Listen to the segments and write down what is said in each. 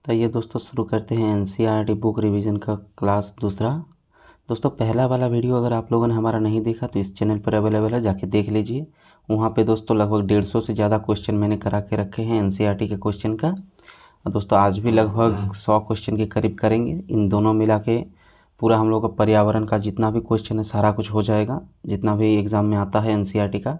तो ये दोस्तों शुरू करते हैं एनसीईआरटी बुक रिवीजन का क्लास दूसरा। दोस्तों पहला वाला वीडियो अगर आप लोगों ने हमारा नहीं देखा तो इस चैनल पर अवेलेबल है, जाके देख लीजिए। वहाँ पे दोस्तों लगभग 150 से ज़्यादा क्वेश्चन मैंने करा के रखे हैं एनसीईआरटी के क्वेश्चन का। और दोस्तों आज भी लगभग 100 क्वेश्चन के करीब करेंगे। इन दोनों मिला के पूरा हम लोग का पर्यावरण का जितना भी क्वेश्चन है सारा कुछ हो जाएगा, जितना भी एग्ज़ाम में आता है एनसीईआरटी का।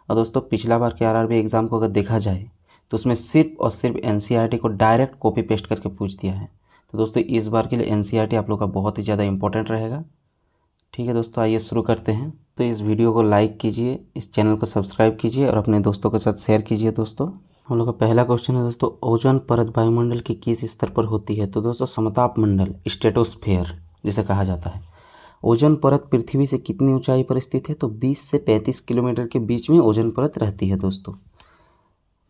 और दोस्तों पिछला बार के आरआरबी एग्ज़ाम को अगर देखा जाए तो उसमें सिर्फ और सिर्फ एनसीईआरटी को डायरेक्ट कॉपी पेस्ट करके पूछ दिया है। तो दोस्तों इस बार के लिए एनसीईआरटी आप लोग का बहुत ही ज़्यादा इंपॉर्टेंट रहेगा। ठीक है दोस्तों, आइए शुरू करते हैं। तो इस वीडियो को लाइक कीजिए, इस चैनल को सब्सक्राइब कीजिए और अपने दोस्तों के साथ शेयर कीजिए। दोस्तों हम लोग का पहला क्वेश्चन है दोस्तों, ओजोन परत वायुमंडल के किस स्तर पर होती है? तो दोस्तों समताप मंडल, स्ट्रेटोस्फेयर जिसे कहा जाता है। ओजोन परत पृथ्वी से कितनी ऊंचाई पर स्थित है? तो 20 से 35 किलोमीटर के बीच में ओजोन परत रहती है। दोस्तों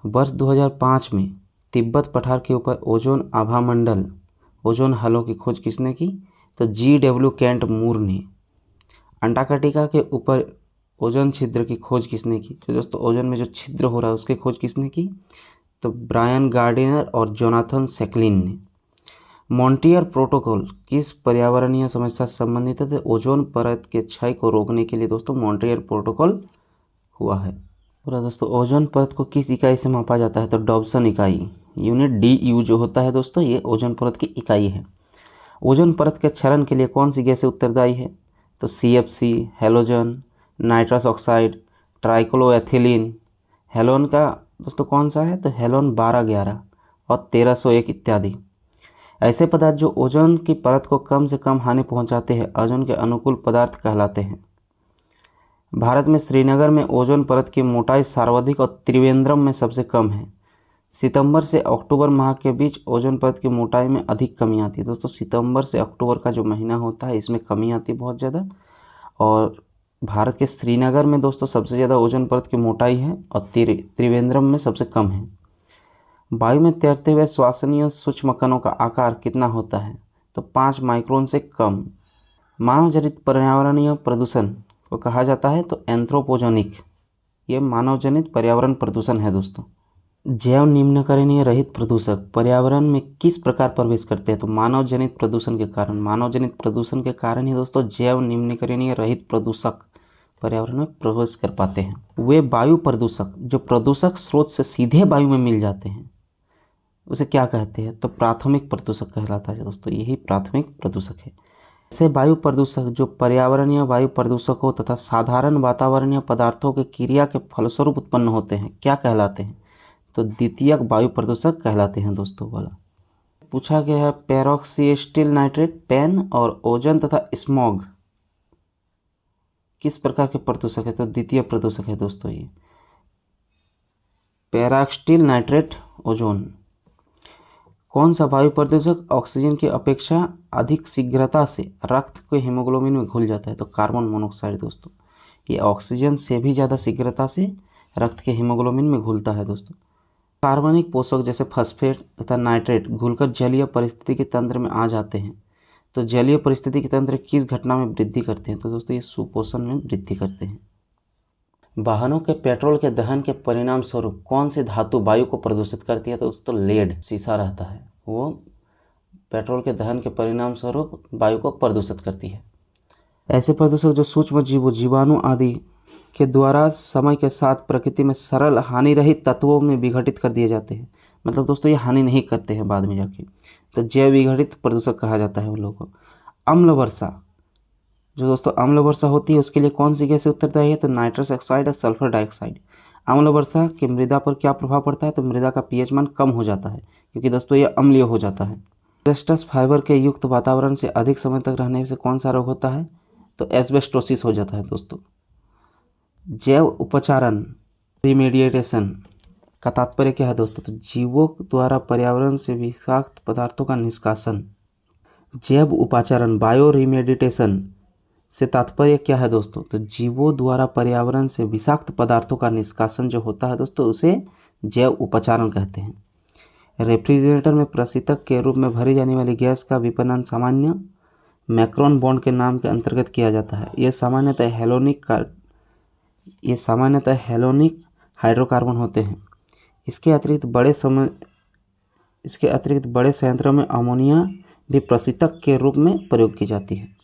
वर्ष 2005 में तिब्बत पठार के ऊपर ओजोन आभामंडल ओजोन हलों की खोज किसने की? तो GW केंट मूर ने। अंटार्कटिका के ऊपर ओजोन छिद्र की खोज किसने की? तो दोस्तों ओजोन में जो छिद्र हो रहा है उसकी खोज किसने की? तो ब्रायन गार्डिनर और जोनाथन सेक्लिन ने। मॉन्ट्रियल प्रोटोकॉल किस पर्यावरणीय समस्या से संबंधित है? तो ओजोन परत के क्षय को रोकने के लिए दोस्तों मॉन्ट्रियल प्रोटोकॉल हुआ है। पूरा दोस्तों ओजोन परत को किस इकाई से मापा जाता है? तो डॉब्सन इकाई, यूनिट DU जो होता है दोस्तों, ये ओजोन परत की इकाई है। ओजोन परत के क्षरण के लिए कौन सी गैसें उत्तरदायी है? तो CFC, halogen, nitrous oxide, trichloroethylene. Halon का दोस्तों कौन सा है? तो हेलोन 1211 और 1301 इत्यादि। ऐसे पदार्थ जो ओजोन की परत को कम से कम हानि पहुंचाते हैं ओजोन के अनुकूल पदार्थ कहलाते हैं। भारत में श्रीनगर में ओजोन परत की मोटाई सर्वाधिक और त्रिवेंद्रम में सबसे कम है। सितंबर से अक्टूबर माह के बीच ओजोन परत की मोटाई में अधिक कमी आती है। दोस्तों सितंबर से अक्टूबर का जो महीना होता है इसमें कमी आती है बहुत ज़्यादा। और भारत के श्रीनगर में दोस्तों सबसे ज़्यादा ओजोन परत की मोटाई है और त्रिवेंद्रम में सबसे कम है। वायु में तैरते हुए श्वसनीय सूक्ष्म कणों का आकार कितना होता है? तो 5 माइक्रोन से कम। मानव जनित पर्यावरणीय प्रदूषण को कहा जाता है तो एंथ्रोपोजेनिक। ये मानव जनित पर्यावरण प्रदूषण है। दोस्तों जैव निम्नकरणीय रहित प्रदूषक पर्यावरण में किस प्रकार प्रवेश करते हैं? तो मानव जनित प्रदूषण के कारण। मानव जनित प्रदूषण के कारण ही दोस्तों जैव निम्नकरणीय रहित प्रदूषक पर्यावरण में प्रवेश कर पाते हैं। वे वायु प्रदूषक जो प्रदूषक स्रोत से सीधे वायु में मिल जाते हैं उसे क्या कहते हैं? तो प्राथमिक प्रदूषक कहलाता है। दोस्तों यही प्राथमिक प्रदूषक है। ऐसे वायु प्रदूषक जो पर्यावरणीय वायु प्रदूषकों तथा साधारण वातावरणीय पदार्थों के क्रिया के फलस्वरूप उत्पन्न होते हैं क्या कहलाते हैं? तो द्वितीयक वायु प्रदूषक कहलाते हैं। दोस्तों वाला पूछा गया है पेरोक्सीस्टिल नाइट्रेट, पेन और ओजोन तथा स्मॉग किस प्रकार के प्रदूषक है? तो द्वितीय प्रदूषक है। दोस्तों ये पेरोक्सीस्टिल नाइट्रेट, ओजोन। कौन सा वायु प्रदूषक ऑक्सीजन की अपेक्षा अधिक शीघ्रता से रक्त के हीमोग्लोबिन में घुल जाता है? तो कार्बन मोनोऑक्साइड। दोस्तों ये ऑक्सीजन से भी ज़्यादा शीघ्रता से रक्त के हीमोग्लोबिन में घुलता है। दोस्तों कार्बनिक पोषक जैसे फॉस्फेट तथा नाइट्रेट घुलकर जलीय परिस्थिति तंत्र में आ जाते हैं। तो जलीय परिस्थिति तंत्र किस घटना में वृद्धि करते हैं? तो दोस्तों ये सुपोषण में वृद्धि करते हैं। वाहनों के पेट्रोल के दहन के परिणाम स्वरूप कौन सी धातु वायु को प्रदूषित करती है? तो दोस्तों लेड, शीशा रहता है वो पेट्रोल के दहन के परिणाम स्वरूप वायु को प्रदूषित करती है। ऐसे प्रदूषक जो सूक्ष्म जीवों, जीवाणु आदि के द्वारा समय के साथ प्रकृति में सरल हानि रहित तत्वों में विघटित कर दिए जाते हैं। मतलब दोस्तों ये हानि नहीं करते हैं बाद में जाके, तो जैव विघटित प्रदूषक कहा जाता है उन लोगों को। अम्ल वर्षा, जो दोस्तों अम्ल वर्षा होती है उसके लिए कौन सी गैस उत्तरदायी है? तो नाइट्रस ऑक्साइड और सल्फर डाइऑक्साइड। अम्ल वर्षा के मृदा पर क्या प्रभाव पड़ता है? तो मृदा का पीएच मान कम हो जाता है क्योंकि दोस्तों ये अम्लीय हो जाता है। एस्बेस्टस फाइबर के युक्त वातावरण से अधिक समय तक रहने से कौन सा रोग होता है? तो एस्बेस्टोसिस हो जाता है। दोस्तों जैव उपचारण, रिमेडिएशन का तात्पर्य क्या है? दोस्तों तो जीवों द्वारा पर्यावरण से विषाक्त पदार्थों का निष्कासन। जैव उपाचारण, बायो रिमेडिटेशन से तात्पर्य क्या है? दोस्तों तो जीवों द्वारा पर्यावरण से विषाक्त पदार्थों का निष्कासन जो होता है दोस्तों उसे जैव उपचारण कहते हैं। रेफ्रिजरेटर में प्रशीतक के रूप में भरी जाने वाली गैस का विपणन सामान्य मैक्रोन बॉन्ड के नाम के अंतर्गत किया जाता है। यह सामान्यतः हेलोनिक हाइड्रोकार्बन होते हैं। इसके अतिरिक्त बड़े समय इसके अतिरिक्त बड़े संयंत्रों में अमोनिया भी प्रशीतक के रूप में प्रयोग की जाती है।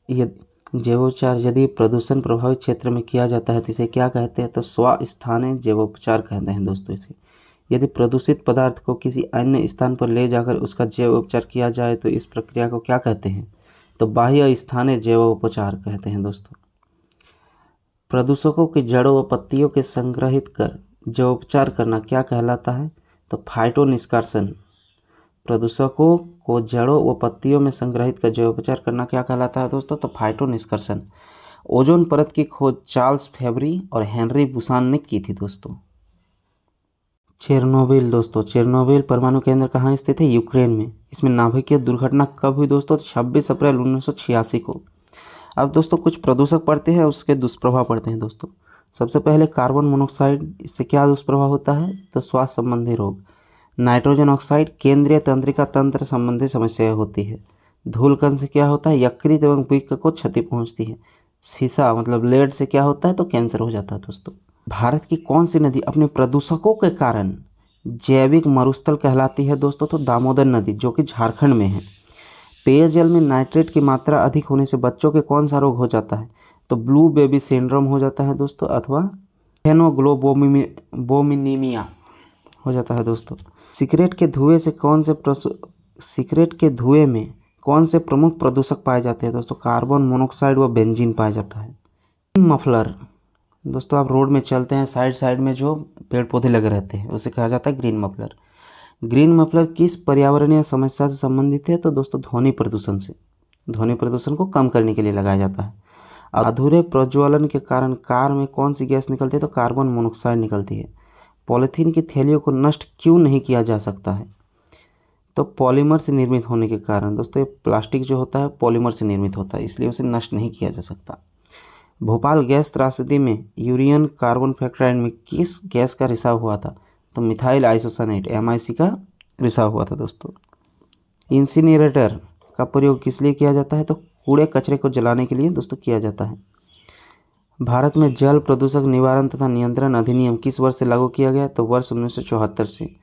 ये जैवोपचार यदि प्रदूषण प्रभावित क्षेत्र में किया जाता है तो इसे क्या कहते हैं, तो स्वस्थानीय जैवोपचार कहते हैं दोस्तों इसे। यदि प्रदूषित पदार्थ को किसी अन्य स्थान पर ले जाकर उसका जैवोपचार किया जाए तो इस प्रक्रिया को क्या कहते हैं, तो बाह्य स्थानीय जैवोपचार कहते हैं दोस्तों। प्रदूषकों की जड़ों व पत्तियों के संग्रहित कर जैवोपचार करना क्या कहलाता है, तो फाइटो निष्कासन। प्रदूषकों को जड़ों व पत्तियों में संग्रहित कर जैवोपचार करना क्या कहलाता है दोस्तों, तो फाइटो निष्कर्षण। ओजोन परत की खोज चार्ल्स फेब्री और हेनरी बुसान ने की थी दोस्तों। चेरनोबिल दोस्तों, चेरनोबिल परमाणु केंद्र कहाँ स्थित है, यूक्रेन में। इसमें नाभिकीय दुर्घटना कब हुई दोस्तों, 26 अप्रैल 1986 को। अब दोस्तों कुछ प्रदूषक पढ़ते हैं, उसके दुष्प्रभाव पढ़ते हैं दोस्तों। सबसे पहले कार्बन मोनोऑक्साइड, इससे क्या दुष्प्रभाव होता है, तो स्वास्थ्य संबंधी रोग। नाइट्रोजन ऑक्साइड, केंद्रीय तंत्रिका तंत्र संबंधी समस्याएं होती है। धूलकण से क्या होता है, यकृत एवं वृक्क को क्षति पहुंचती है। सीसा मतलब लेड से क्या होता है, तो कैंसर हो जाता है दोस्तों। भारत की कौन सी नदी अपने प्रदूषकों के कारण जैविक मरुस्थल कहलाती है दोस्तों, तो दामोदर नदी, जो कि झारखंड में है। पेयजल में नाइट्रेट की मात्रा अधिक होने से बच्चों के कौन सा रोग हो जाता है, तो ब्लू बेबी सिंड्रोम हो जाता है दोस्तों, अथवा हेमोग्लोबिनीमिया हो जाता है दोस्तों। सिगरेट के धुएं में कौन से प्रमुख प्रदूषक पाए जाते हैं दोस्तों, कार्बन मोनोऑक्साइड व बेंजीन पाया जाता है। मफलर दोस्तों, आप रोड में चलते हैं, साइड में जो पेड़ पौधे लगे रहते हैं उसे कहा जाता है ग्रीन मफलर। ग्रीन मफलर किस पर्यावरणीय समस्या से संबंधित है, तो दोस्तों ध्वनि प्रदूषण से। ध्वनि प्रदूषण को कम करने के लिए लगाया जाता है। अधूरे प्रज्वलन के कारण कार में कौन सी गैस निकलती है, तो कार्बन मोनोऑक्साइड निकलती है। पॉलीथीन की थैलियों को नष्ट क्यों नहीं किया जा सकता है, तो पॉलीमर से निर्मित होने के कारण। दोस्तों ये प्लास्टिक जो होता है पॉलीमर से निर्मित होता है, इसलिए उसे नष्ट नहीं किया जा सकता। भोपाल गैस त्रासदी में यूरेनियम कार्बन फैक्ट्राइड में किस गैस का रिसाव हुआ था, तो मिथाइल आइसोसानेट MIC का रिसाव हुआ था दोस्तों। इंसिनरेटर का प्रयोग किस लिए किया जाता है, तो कूड़े कचरे को जलाने के लिए दोस्तों किया जाता है। भारत में जल प्रदूषक निवारण तथा नियंत्रण अधिनियम किस वर्ष से लागू किया गया, तो वर्ष 1974 से।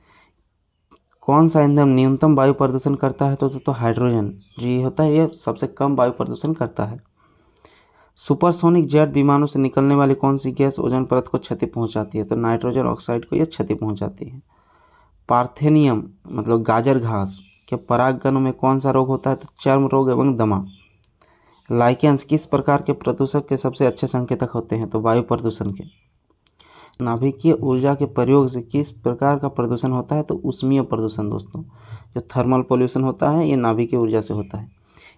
कौन सा ईंधन न्यूनतम वायु प्रदूषण करता है, तो हाइड्रोजन जो ये होता है, ये सबसे कम वायु प्रदूषण करता है। सुपरसोनिक जेट विमानों से निकलने वाली कौन सी गैस ओजोन परत को क्षति पहुंचाती है, तो नाइट्रोजन ऑक्साइड को यह क्षति पहुंचाती है। पार्थेनियम मतलब गाजर घास के परागकणों में कौन सा रोग होता है, तो चर्म रोग एवं दमा। लाइकेंस किस प्रकार के प्रदूषक के सबसे अच्छे संकेतक होते हैं, तो वायु प्रदूषण के। नाभिकीय ऊर्जा के प्रयोग से किस प्रकार का प्रदूषण होता है, तो ऊष्मीय प्रदूषण दोस्तों। जो थर्मल पोल्यूशन होता है ये नाभिकीय ऊर्जा से होता है।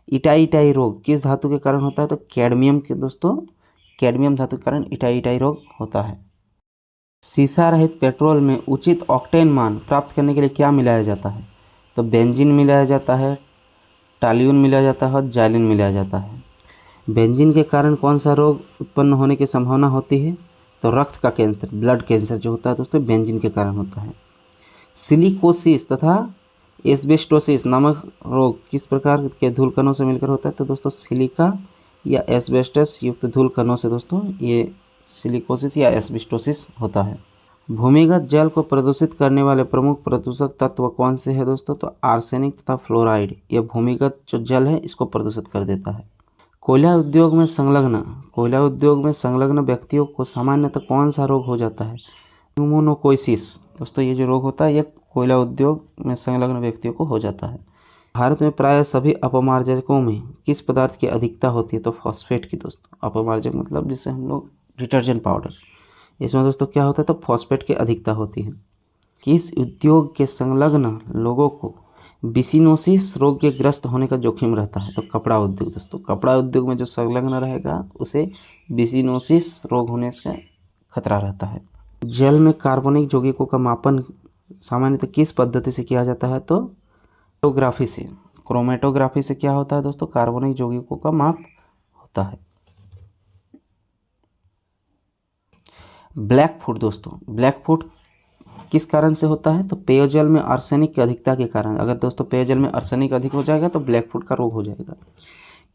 इटाई रोग किस धातु के कारण होता है, तो कैडमियम के दोस्तों, कैडमियम धातु के कारण इटाई रोग होता है। सीसा रहित पेट्रोल में उचित ऑक्टेन मान प्राप्त करने के लिए क्या मिलाया जाता है, तो बेंजीन मिलाया जाता है, टाल्यून मिलाया जाता है और जाइलिन मिलाया जाता है। बेंजीन के कारण कौन सा रोग उत्पन्न होने की संभावना होती है, तो रक्त का कैंसर, ब्लड कैंसर जो होता है दोस्तों बेंजीन के कारण होता है। सिलिकोसिस तथा एस्बेस्टोसिस नामक रोग किस प्रकार के धूल कणों से मिलकर होता है, तो दोस्तों सिलिका या एस्बेस्टस युक्त धूल कणों से दोस्तों ये सिलिकोसिस या एस्बेस्टोसिस होता है। भूमिगत जल को प्रदूषित करने वाले प्रमुख प्रदूषक तत्व कौन से हैं दोस्तों, तो आर्सेनिक तथा फ्लोराइड। यह भूमिगत जो जल है इसको प्रदूषित कर देता है। कोयला उद्योग में संलग्न व्यक्तियों को सामान्यतः कौन सा रोग हो जाता है, न्यूमोनोकोइसिस। दोस्तों ये जो रोग होता है ये कोयला उद्योग में संलग्न व्यक्तियों को हो जाता है। भारत में प्राय सभी अपमार्जकों में किस पदार्थ की अधिकता होती है, तो फॉस्फेट की दोस्तों। अपमार्जक मतलब जिससे हम लोग डिटर्जेंट पाउडर, इसमें दोस्तों क्या होता है, तो फॉस्फेट की अधिकता होती है। किस उद्योग के संलग्न लोगों को बिसिनोसिस रोग के ग्रस्त होने का जोखिम रहता है, तो कपड़ा उद्योग दोस्तों। कपड़ा उद्योग में जो संलग्न रहेगा उसे बिसिनोसिस रोग होने का खतरा रहता है। जल में कार्बनिक यौगिकों का मापन सामान्यतः किस पद्धति से किया जाता है, तो क्रोमेटोग्राफी से। क्रोमेटोग्राफी से क्या होता है दोस्तों, कार्बनिक यौगिकों का माप होता है। ब्लैकफुट दोस्तों, ब्लैकफुट किस कारण से होता है, तो पेयजल में आर्सेनिक की अधिकता के कारण। अगर दोस्तों पेयजल में आर्सेनिक अधिक हो जाएगा तो ब्लैकफुट का रोग हो जाएगा।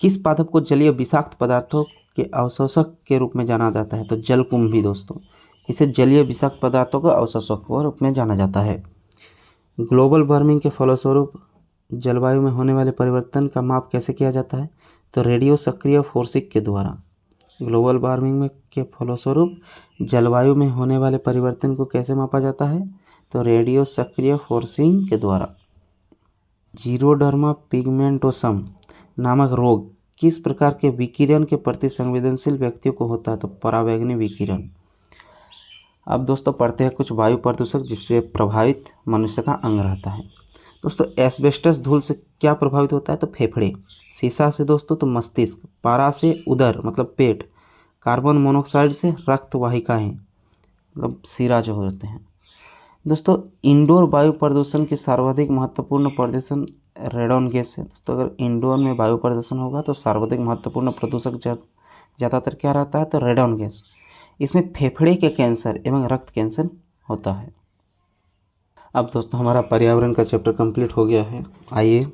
किस पादप को जलीय विषाक्त पदार्थों के अवशोषक के रूप में जाना जाता है, तो जलकुंभी दोस्तों। इसे जलीय विषाक्त पदार्थों के अवशोषक के रूप में जाना जाता है। ग्लोबल वार्मिंग के फलस्वरूप जलवायु में होने वाले परिवर्तन का माप कैसे किया जाता है? तो रेडियो सक्रिय फोर्सिंग के द्वारा। ग्लोबल वार्मिंग में के फलस्वरूप जलवायु में होने वाले परिवर्तन को कैसे मापा जाता है? तो रेडियो सक्रिय फोर्सिंग के द्वारा। जीरोडर्मा पिगमेंटोसम नामक रोग किस प्रकार के विकिरण के प्रति संवेदनशील व्यक्तियों को होता है? तो पराबैंगनी विकिरण। अब दोस्तों पढ़ते हैं कुछ वायु प्रदूषक जिससे प्रभावित मनुष्य का अंग रहता है। दोस्तों एस्बेस्टस धूल से क्या प्रभावित होता है? तो फेफड़े। शीशा से दोस्तों तो मस्तिष्क। पारा से उदर मतलब पेट। कार्बन मोनोऑक्साइड से रक्त वाहिकाएँ मतलब सिरा जो होते हैं। दोस्तों इंडोर वायु प्रदूषण की सर्वाधिक महत्वपूर्ण प्रदूषण रेडॉन गैस है। दोस्तों अगर इंडोर में वायु प्रदूषण होगा तो सर्वाधिक महत्वपूर्ण प्रदूषक ज़्यादातर क्या रहता है? तो रेडॉन गैस। इसमें फेफड़े के कैंसर एवं रक्त कैंसर होता है। अब दोस्तों हमारा पर्यावरण का चैप्टर कंप्लीट हो गया है। आइए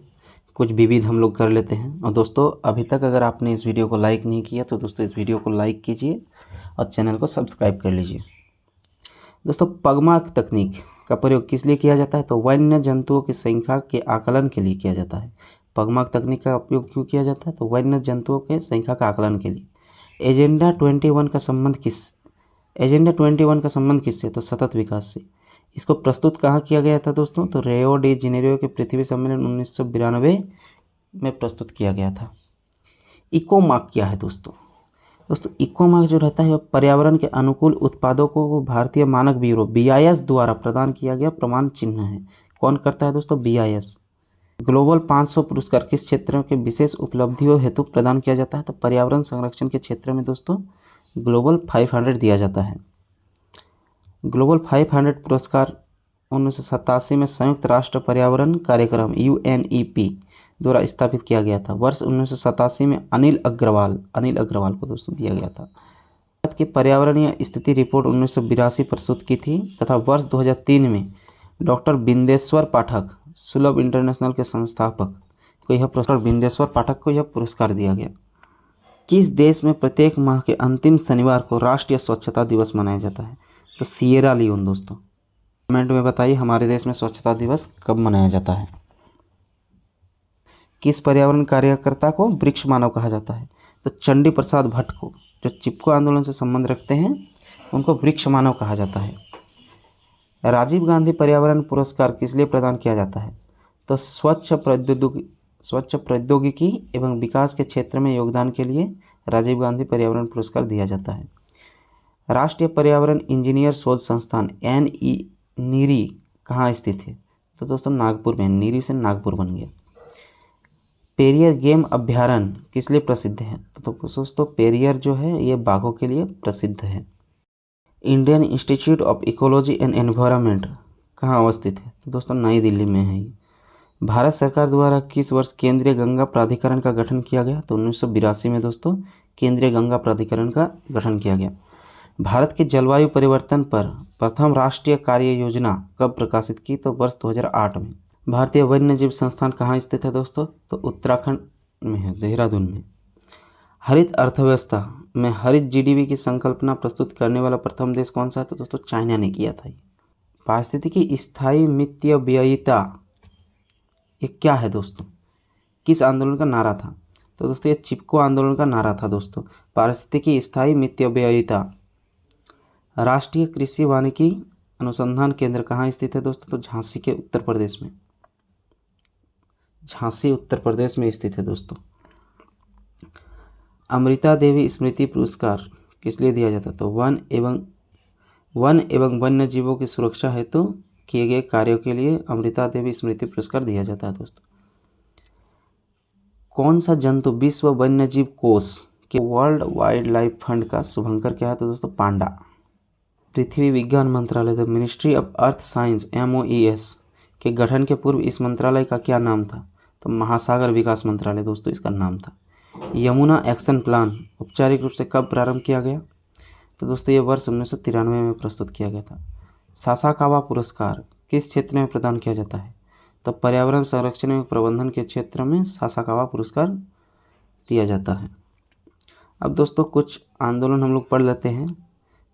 कुछ विविध हम लोग कर लेते हैं। और दोस्तों अभी तक अगर आपने इस वीडियो को लाइक नहीं किया तो दोस्तों इस वीडियो को लाइक कीजिए और चैनल को सब्सक्राइब कर लीजिए। दोस्तों पगमार्क तकनीक का प्रयोग किस लिए किया जाता है? तो वन्य जंतुओं की संख्या के आकलन के लिए किया जाता है। पगमार्क तकनीक का उपयोग क्यों किया जाता है? तो वन्य जंतुओं के संख्या का आकलन के लिए। एजेंडा 21 का संबंध किससे? तो सतत विकास से। इसको प्रस्तुत कहाँ किया गया था दोस्तों? तो रियो डी जेनेरियो के पृथ्वी सम्मेलन 1992 में प्रस्तुत किया गया था। इकोमार्क क्या है दोस्तों? इकोमार्क जो रहता है वह पर्यावरण के अनुकूल उत्पादों को भारतीय मानक ब्यूरो BIS द्वारा प्रदान किया गया प्रमाण चिन्ह है। कौन करता है दोस्तों? BIS। ग्लोबल 500 पुरस्कार किस क्षेत्र के विशेष उपलब्धियों हेतु प्रदान किया जाता है? तो पर्यावरण संरक्षण के क्षेत्र में दोस्तों ग्लोबल 500 दिया जाता है। ग्लोबल 500 पुरस्कार 1987 में संयुक्त राष्ट्र पर्यावरण कार्यक्रम UNEP द्वारा स्थापित किया गया था। वर्ष 1987 में अनिल अग्रवाल को दोस्तों दिया गया था। भारत की पर्यावरणीय स्थिति रिपोर्ट 1982 प्रस्तुत की थी तथा वर्ष 2003 में डॉक्टर बिंदेश्वर पाठक सुलभ इंटरनेशनल के संस्थापक को यह पुरस्कार दिया गया। किस देश में प्रत्येक माह के अंतिम शनिवार को राष्ट्रीय स्वच्छता दिवस मनाया जाता है? तो सिएरा लियोन। दोस्तों कमेंट में बताइए हमारे देश में स्वच्छता दिवस कब मनाया जाता है। किस पर्यावरण कार्यकर्ता को वृक्ष मानव कहा जाता है? तो चंडी प्रसाद भट्ट को, जो चिपको आंदोलन से संबंध रखते हैं, उनको वृक्ष मानव कहा जाता है। राजीव गांधी पर्यावरण पुरस्कार किस लिए प्रदान किया जाता है? तो स्वच्छ प्रौद्योगिकी एवं विकास के क्षेत्र में योगदान के लिए राजीव गांधी पर्यावरण पुरस्कार दिया जाता है। राष्ट्रीय पर्यावरण इंजीनियर शोध संस्थान नीरी कहाँ स्थित है? तो दोस्तों नागपुर में। नीरी से नागपुर बन गया। पेरियर गेम अभ्यारण्य किस लिए प्रसिद्ध है? तो दोस्तों पेरियर जो है ये बाघों के लिए प्रसिद्ध है। Indian institute of ecology and environment कहाँ अवस्थित है? तो दोस्तों नई दिल्ली में है ये। भारत सरकार द्वारा किस वर्ष केंद्रीय गंगा प्राधिकरण का गठन किया गया? तो 1982 में दोस्तों केंद्रीय गंगा प्राधिकरण का गठन किया गया। भारत के जलवायु परिवर्तन पर प्रथम राष्ट्रीय कार्य योजना कब प्रकाशित की? तो वर्ष 2008 में। भारतीय वन्यजीव संस्थान कहाँ स्थित है दोस्तों? तो उत्तराखंड में है, देहरादून में। हरित अर्थव्यवस्था में हरित GDP की संकल्पना प्रस्तुत करने वाला प्रथम देश कौन सा है? तो दोस्तों चाइना ने किया था। पारिस्थितिकी स्थायी मितव्ययिता ये क्या है दोस्तों? किस आंदोलन का नारा था? तो दोस्तों ये चिपको आंदोलन का नारा था दोस्तों। पारिस्थितिकी स्थायी मितव्ययिता। राष्ट्रीय कृषि वानिकी अनुसंधान केंद्र कहाँ स्थित है दोस्तों? तो झांसी के उत्तर प्रदेश में। झांसी उत्तर प्रदेश में स्थित है दोस्तों। अमृता देवी स्मृति पुरस्कार किस लिए दिया जाता है? तो वन एवं वन्य जीवों की सुरक्षा हेतु किए गए कार्यों के लिए अमृता देवी स्मृति पुरस्कार दिया जाता है दोस्तों। कौन सा जंतु विश्व वन्यजीव कोष के वर्ल्ड वाइल्ड लाइफ फंड का शुभंकर क्या है? तो दोस्तों पांडा। पृथ्वी विज्ञान मंत्रालय the ministry of earth science MOES के गठन के पूर्व इस मंत्रालय का क्या नाम था? तो महासागर विकास मंत्रालय दोस्तों इसका नाम था। यमुना एक्शन प्लान औपचारिक रूप से कब प्रारंभ किया गया? तो दोस्तों ये वर्ष 1993 में प्रस्तुत किया गया था। सासाकावा पुरस्कार किस क्षेत्र में प्रदान किया जाता है? तो पर्यावरण संरक्षण एवं प्रबंधन के क्षेत्र में सासाकावा पुरस्कार दिया जाता है। अब दोस्तों कुछ आंदोलन हम लोग पढ़ लेते हैं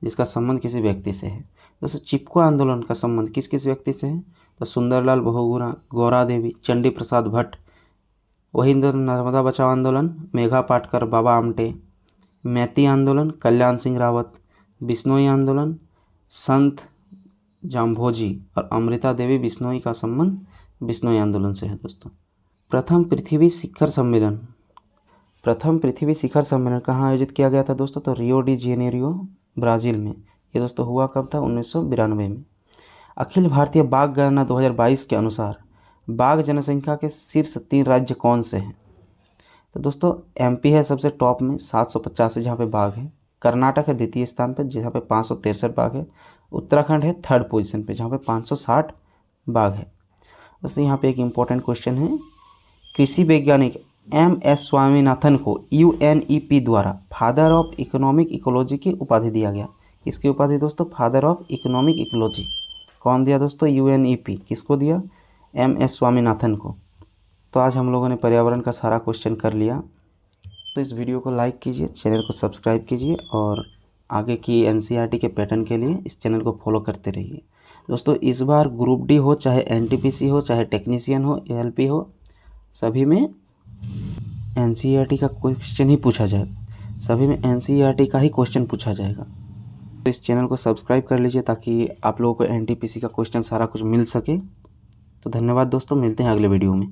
जिसका संबंध किसी व्यक्ति से है। दोस्तों चिपको आंदोलन का संबंध किस किस व्यक्ति से है? तो सुंदरलाल बहुगुणा, गौरा देवी, चंडी प्रसाद भट्ट, वही नर्मदा बचाओ आंदोलन मेघा पाटकर, बाबा आमटे, मैती आंदोलन कल्याण सिंह रावत, बिश्नोई आंदोलन संत जाम्भोजी और अमृता देवी बिश्नोई का संबंध बिश्नोई आंदोलन से है। दोस्तों प्रथम पृथ्वी शिखर सम्मेलन कहाँ आयोजित किया गया था दोस्तों? तो रियो डी जेनेरियो ब्राज़ील में। ये दोस्तों हुआ कब था? 1992 में। अखिल भारतीय बाघ गणना 2022 के अनुसार बाघ जनसंख्या के शीर्ष 3 राज्य कौन से हैं? तो दोस्तों एमपी है सबसे टॉप में 785 जहाँ पे बाघ है, कर्नाटक है द्वितीय स्थान पर जहाँ पे 563 बाघ है, उत्तराखंड है थर्ड पोजीशन पे जहाँ पे 560 बाघ है। दोस्तों यहाँ पे एक इम्पोर्टेंट क्वेश्चन है, कृषि वैज्ञानिक MS स्वामीनाथन को UNEP द्वारा फादर ऑफ इकोनॉमिक इकोलॉजी की उपाधि दिया गया। किसकी उपाधि दोस्तों? Father of economic ecology. कौन दिया दोस्तों? UNEP। किसको दिया? MS स्वामीनाथन को। तो आज हम लोगों ने पर्यावरण का सारा क्वेश्चन कर लिया। तो इस वीडियो को लाइक कीजिए, चैनल को सब्सक्राइब कीजिए और आगे की NCERT के पैटर्न के लिए इस चैनल को फॉलो करते रहिए। दोस्तों इस बार ग्रुप डी हो, चाहे NTPC हो, चाहे टेक्नीशियन हो, ALP हो, सभी में NCERT का क्वेश्चन ही पूछा जाएगा। सभी में NCERT का ही क्वेश्चन पूछा जाएगा। तो इस चैनल को सब्सक्राइब कर लीजिए ताकि आप लोगों को NTPC का क्वेश्चन सारा कुछ मिल सके। तो धन्यवाद दोस्तों, मिलते हैं अगले वीडियो में।